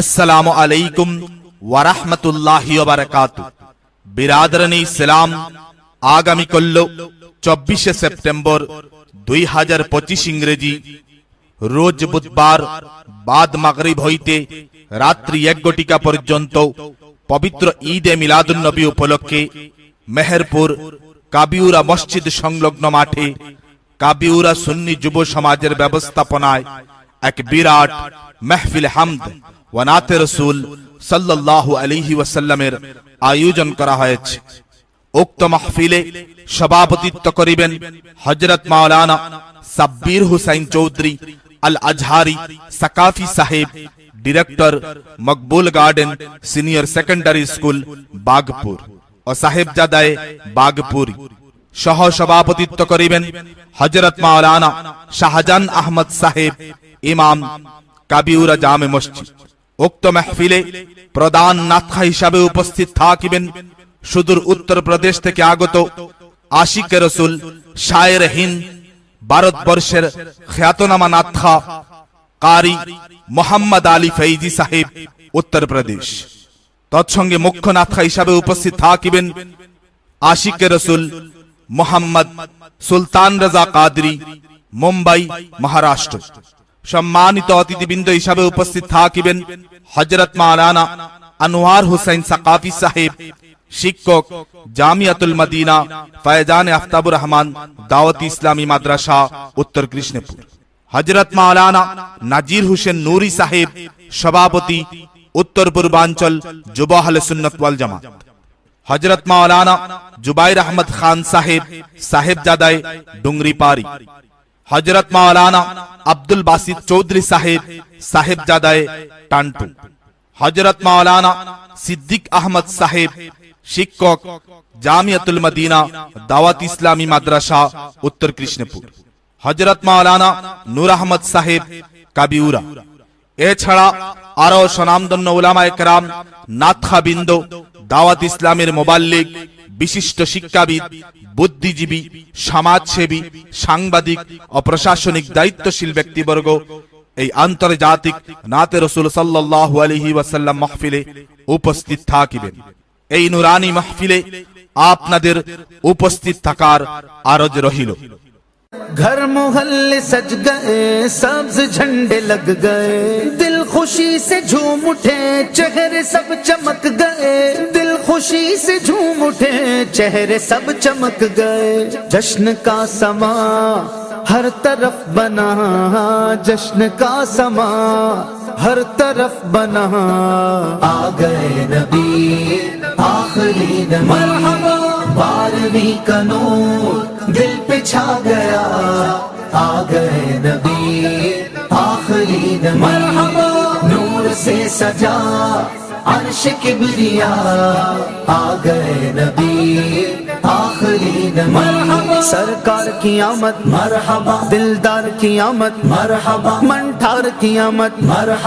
আসসালামু আলাইকুম ওয়া রাহমাতুল্লাহি ওয়া বারাকাতুহু। বিরাদরানি ইসলাম, আগামী কল্য 24 সেপ্টেম্বর 2025 ইংরেজি রোজ বুধবার বাদ মাগরিব হইতে রাত্রি 1 ঘটিকা পর্যন্ত পবিত্র ঈদে মিলাদুন নবী উপলক্ষে মেহেরপুর কাবিউরা মসজিদ সংলগ্ন মাঠে কাবিউরা সুন্নি যুব সমাজের ব্যবস্থাপনায় এক বিরাট মাহফিল হামদ ওয়া নাতে রাসূল সাল্লাল্লাহু আলাইহি ওয়াসাল্লামের আয়োজন করা হয়েছে। উক্ত মাহফিলে সভাপতিত্ব করিবেন হযরত মাওলানা সাব্বির হুসাইন চৌধুরী আল আজহারি সাকাফি সাহেব, director Maqbool garden senior secondary school Bagpur ও সাহেবজাদায়ে বাগপুরি। সহ সভাপতিত্ব করিবেন হযরত মাওলানা শাহজাহান আহমদ সাহেব, ইমাম কাবিউরা জামে মসজিদ। উক্ত মাহফিলে প্রধান নাথা হিসাবে উপস্থিত থাকিবেন সুদূর উত্তর প্রদেশ থেকে আগত আশিকে রাসূল, শায়ের হিন্দ, ভারতবর্ষের খ্যাতনামা নাথা কারি মোহাম্মদ আলী ফৈজি সাহেব, উত্তর প্রদেশ। তৎসঙ্গে মুখ্য নাথা হিসাবে উপস্থিত থাকিবেন আশিকে রাসূল মোহাম্মদ সুলতান রাজা কাদরি, মুম্বাই, মহারাষ্ট্র। সম্মানিত অতিথিবৃন্দ হিসাবে উপস্থিত থাকিবেন হযরত মাওলানা আনোয়ার হোসেন সাকাফি সাহেব, শিক্ষক, জামিয়াতুল মদিনা ফয়জান আফতাবুর রহমান দাওয়াতি ইসলামী মাদ্রাসা, উত্তর কৃষ্ণপুর। হযরত মাওলানা নাজির হোসেন নুরি সাহেব, সভাপতি, উত্তর পূর্বাঞ্চল যুব আহলে সুন্নাত ওয়াল জামাত। হযরত মাওলানা জুবাইর আহমদ খান সাহেব, সাহেবজাদায়ে ডুংরিপাড়ি। হযরত মাওলানা আব্দুল বাসিত চৌধুরী সাহেব, সাহেবজাদায়ে টান্টু। হযরত মাওলানা সিদ্দিক আহমদ সাহেব, শিক্ষক, জামিয়াতুল মদিনা দাওয়াত ইসলামী মাদ্রাসা, উত্তর কৃষ্ণপুর। হযরত মাওলানা নূর আহমদ সাহেব, কাবিউরা। এছাড়া আরো স্বনামধন্য উলামায়ে কেরাম, নাথখাবৃন্দ, দাওয়াত ইসলামের মুবাল্লিগ, বিশিষ্ট শিক্ষাবিদ, বুদ্ধিজীবী, সমাজসেবী, সাংবাদিক ও প্রশাসনিক দায়িত্বশীল ব্যক্তিবর্গ এই আন্তর্জাতিক নাতে রাসূল সাল্লাল্লাহু আলাইহি ওয়াসাল্লাম মাহফিলে উপস্থিত থাকিবেন। এই নুরানি মাহফিলে আপনাদের উপস্থিত থাকার আরজ রহিল। घर मोहल्ले सज गए, सब्ज झंडे लग गए, दिल खुशी से झूम उठे, चेहरे सब चमक गए, दिल खुशी से झूम उठे, चेहरे सब चमक गए। जश्न का समा हर तरफ बना, जश्न का समा हर तरफ बना, आ गए नबी आखिरी नबी, मरहबा 12वीं का नूर दिल पे छा गया, आ गए नबी आखिरी नबी, मरहबा नूर से सजा अर्श किबरिया, आ गए नबी आखिरी नबी, मरहबा सरकार की आमद, मरहबा दिलदार की आमद, मरहबा मंठार की आमद, मरहबा।